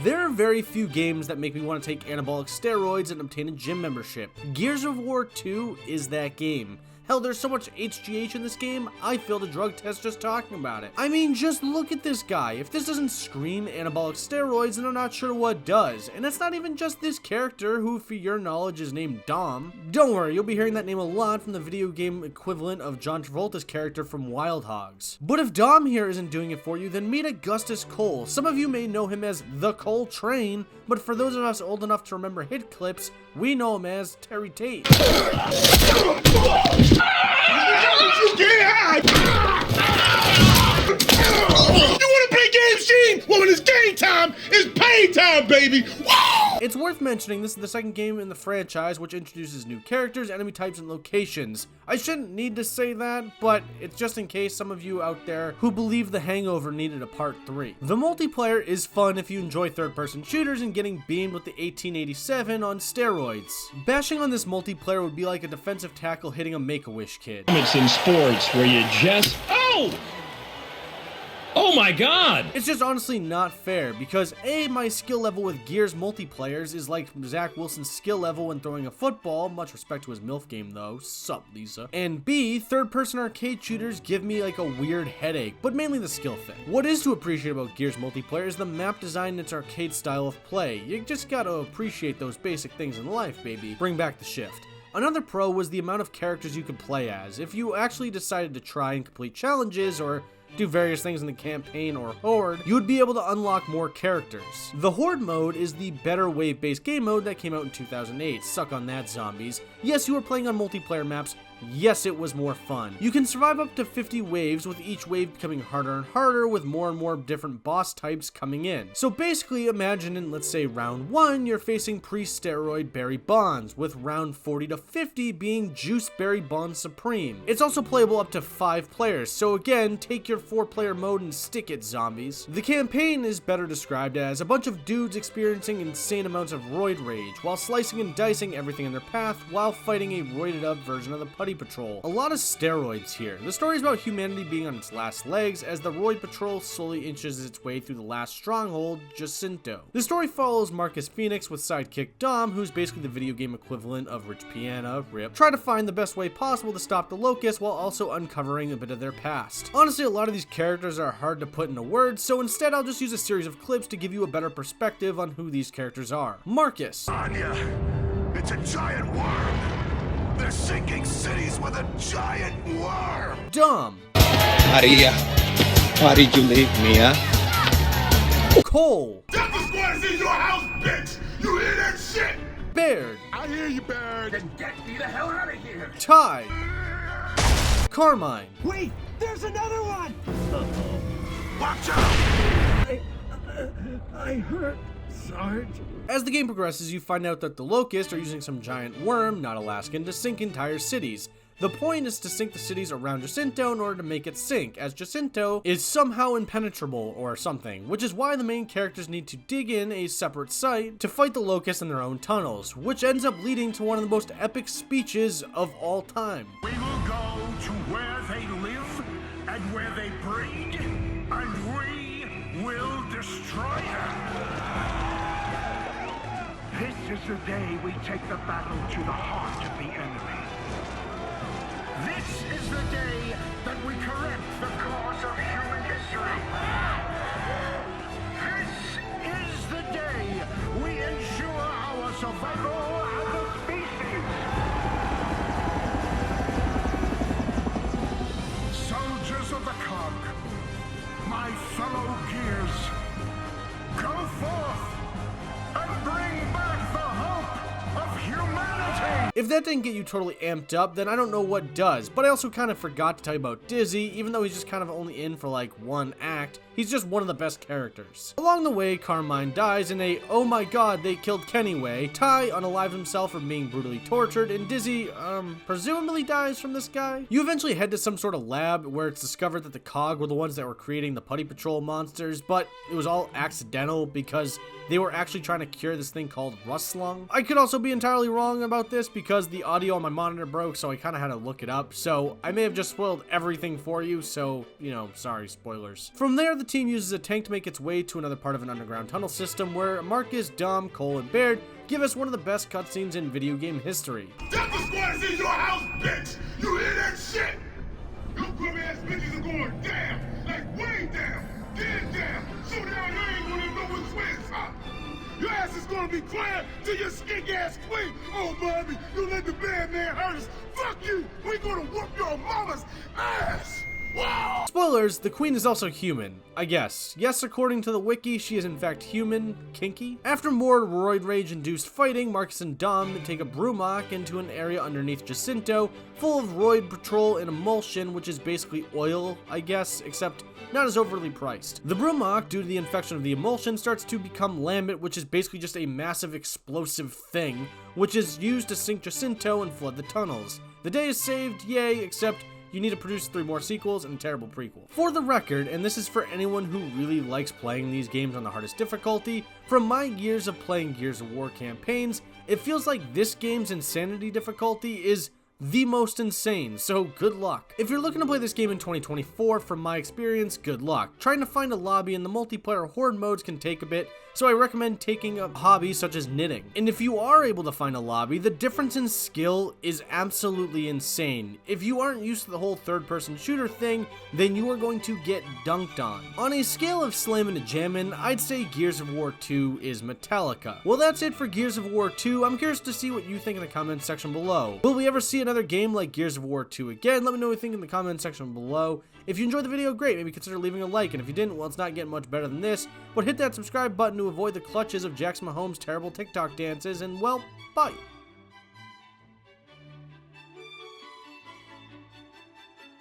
There are very few games that make me want to take anabolic steroids and obtain a gym membership. Gears of War 2 is that game. Hell, there's so much HGH in this game, I failed a drug test just talking about it. I mean, just look at this guy. If this doesn't scream anabolic steroids, then I'm not sure what does. And it's not even just this character, who for your knowledge is named Dom. Don't worry, you'll be hearing that name a lot from the video game equivalent of John Travolta's character from Wild Hogs. But if Dom here isn't doing it for you, then meet Augustus Cole. Some of you may know him as the Cole Train, but for those of us old enough to remember hit clips, we know him as Terry Tate. You wanna play games, Gene? Well, when it's game time, it's pay time, baby! Woo! It's worth mentioning this is the second game in the franchise which introduces new characters, enemy types, and locations. I shouldn't need to say that, but it's just in case some of you out there who believe The Hangover needed a part 3. The multiplayer is fun if you enjoy third-person shooters and getting beamed with the 1887 on steroids. Bashing on this multiplayer would be like a defensive tackle hitting a Make-A-Wish kid. It's in sports where you just... Oh my god! It's just honestly not fair because A, my skill level with Gears multiplayers is like Zach Wilson's skill level when throwing a football, much respect to his MILF game though, sup Lisa. And B, third-person arcade shooters give me like a weird headache, but mainly the skill thing. What is to appreciate about Gears multiplayer is the map design and its arcade style of play. You just gotta appreciate those basic things in life, baby. Bring back the shift. Another pro was the amount of characters you could play as. If you actually decided to try and complete challenges or do various things in the campaign or Horde, you would be able to unlock more characters. The Horde mode is the better wave-based game mode that came out in 2008. Suck on that, zombies. Yes, you were playing on multiplayer maps. Yes, it was more fun. You can survive up to 50 waves, with each wave becoming harder and harder with more and more different boss types coming in. So basically, imagine in, let's say, round 1, you're facing pre-steroid Barry Bonds, with round 40 to 50 being Juice Barry Bonds Supreme. It's also playable up to 5 players, so again, take your 4-player mode and stick it, zombies. The campaign is better described as a bunch of dudes experiencing insane amounts of roid rage, while slicing and dicing everything in their path, while fighting a roided up version of the Putty Patrol. A lot of steroids here. The story is about humanity being on its last legs as the Roid Patrol slowly inches its way through the last stronghold, Jacinto. The story follows Marcus Phoenix with sidekick Dom, who's basically the video game equivalent of Rich Piana, RIP, try to find the best way possible to stop the Locust while also uncovering a bit of their past. Honestly, a lot of these characters are hard to put into words, so instead I'll just use a series of clips to give you a better perspective on who these characters are. Marcus. Anya, it's a giant worm! They're sinking cities with a giant worm! Dom. Maria, why did you leave me, huh? Cole. Delta Squad is in your house, bitch! You hear that shit? Baird. I hear you, Baird. Then get me the hell out of here! Ty. Carmine. Wait, there's another one! Watch out! I hurt, Sarge. As the game progresses, you find out that the Locust are using some giant worm, not Alaskan, to sink entire cities. The point is to sink the cities around Jacinto in order to make it sink, as Jacinto is somehow impenetrable or something, which is why the main characters need to dig in a separate site to fight the Locust in their own tunnels, which ends up leading to one of the most epic speeches of all time. We will go to where they live and where they breed, and we will destroy them. This is the day we take the battle to the heart of the enemy. This is the day that we correct the course of human history. This is the day we ensure our survival as a species. Soldiers of the cog, my fellow Gears, go forth and bring back the hope of humanity! If that didn't get you totally amped up, then I don't know what does, but I also kind of forgot to tell you about Dizzy, even though he's just kind of only in for like one act. He's just one of the best characters. Along the way, Carmine dies in a oh my god they killed Kenny way, Ty unalives himself from being brutally tortured, and Dizzy, presumably dies from this guy. You eventually head to some sort of lab where it's discovered that the Cog were the ones that were creating the Putty Patrol monsters, but it was all accidental because they were actually trying to cure this thing called rust lung. I could also be entirely wrong about this because because the audio on my monitor broke, so I kind of had to look it up. So I may have just spoiled everything for you, so, you know, sorry, spoilers. From there, the team uses a tank to make its way to another part of an underground tunnel system where Marcus, Dom, Cole, and Baird give us one of the best cutscenes in video game history. Delta Squad is in your house, bitch! You hear that shit? Your grubby ass bitches are going down! Like way down! Dead down! So down you ain't gonna know which way is up! Your ass is gonna be quiet till your skink ass queen! Oh, Bobby, you let the bad man hurt us! Fuck you! We gonna whoop your mama's ass! Wow! Spoilers, the queen is also human, I guess. Yes, according to the wiki, she is in fact human, kinky. After more roid rage-induced fighting, Marcus and Dom take a Brumach into an area underneath Jacinto, full of roid patrol and emulsion, which is basically oil, I guess, except not as overly priced. The Brumach, due to the infection of the emulsion, starts to become Lambent, which is basically just a massive explosive thing, which is used to sink Jacinto and flood the tunnels. The day is saved, yay, except you need to produce 3 more sequels and a terrible prequel. For the record, and this is for anyone who really likes playing these games on the hardest difficulty, from my years of playing Gears of War campaigns, it feels like this game's insanity difficulty is the most insane, so good luck. If you're looking to play this game in 2024, from my experience, good luck. Trying to find a lobby in the multiplayer Horde modes can take a bit, so I recommend taking a hobby such as knitting. And if you are able to find a lobby, the difference in skill is absolutely insane. If you aren't used to the whole third-person shooter thing, then you are going to get dunked on. On a scale of slamming to jamming, I'd say Gears of War 2 is Metallica. Well, that's it for Gears of War 2. I'm curious to see what you think in the comments section below. Will we ever see another game like Gears of War 2 again? Let me know what you think in the comments section below. If you enjoyed the video, great, maybe consider leaving a like, and if you didn't, well, it's not getting much better than this, but hit that subscribe button to avoid the clutches of Jackson Mahomes' terrible TikTok dances, and well, bye.